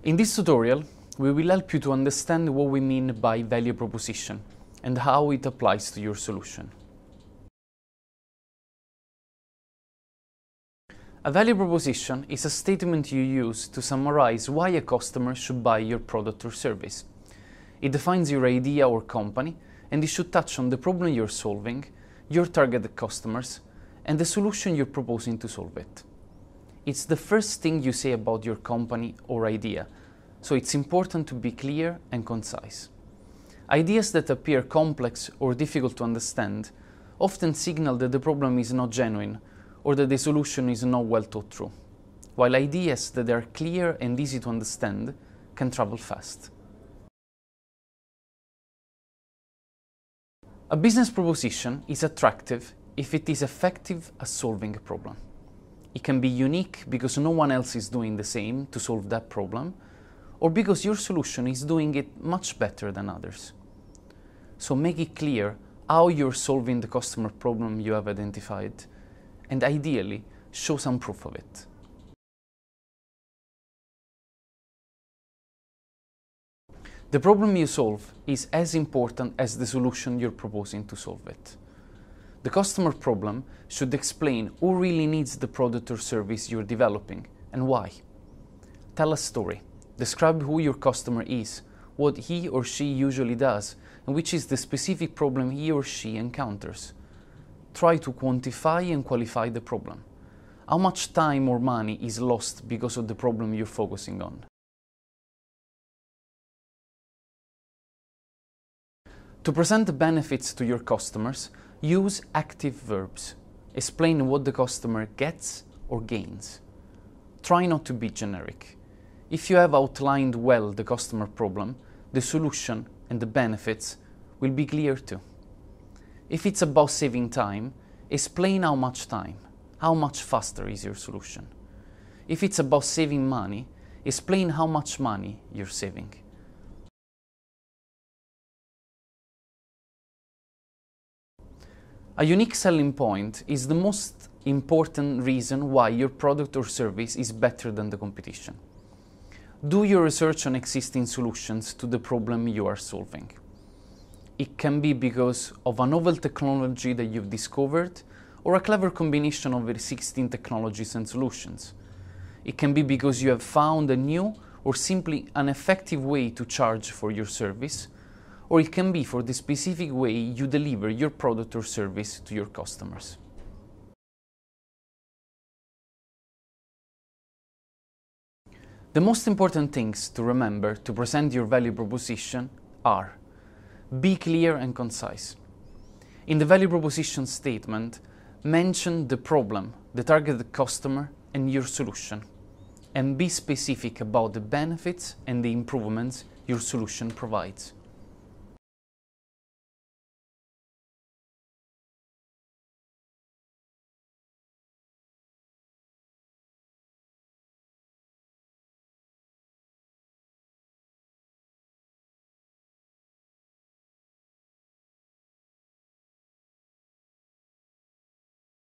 In this tutorial, we will help you to understand what we mean by value proposition and how it applies to your solution. A value proposition is a statement you use to summarize why a customer should buy your product or service. It defines your idea or company, and it should touch on the problem you're solving, your targeted customers, and the solution you're proposing to solve it. It's the first thing you say about your company or idea, so it's important to be clear and concise. Ideas that appear complex or difficult to understand often signal that the problem is not genuine or that the solution is not well thought through, while ideas that are clear and easy to understand can travel fast. A business proposition is attractive if it is effective at solving a problem. It can be unique because no one else is doing the same to solve that problem, or because your solution is doing it much better than others. So make it clear how you're solving the customer problem you have identified, and ideally, show some proof of it. The problem you solve is as important as the solution you're proposing to solve it. The customer problem should explain who really needs the product or service you're developing and why. Tell a story. Describe who your customer is, what he or she usually does, and which is the specific problem he or she encounters. Try to quantify and qualify the problem. How much time or money is lost because of the problem you're focusing on? To present the benefits to your customers, use active verbs. Explain what the customer gets or gains. Try not to be generic. If you have outlined well the customer problem, the solution and the benefits will be clear too. If it's about saving time, explain how much time, how much faster is your solution. If it's about saving money, explain how much money you're saving. A unique selling point is the most important reason why your product or service is better than the competition. Do your research on existing solutions to the problem you are solving. It can be because of a novel technology that you've discovered or a clever combination of existing technologies and solutions. It can be because you have found a new or simply an effective way to charge for your service, or it can be for the specific way you deliver your product or service to your customers. The most important things to remember to present your value proposition are: be clear and concise. In the value proposition statement, mention the problem, the targeted customer, and your solution, and be specific about the benefits and the improvements your solution provides.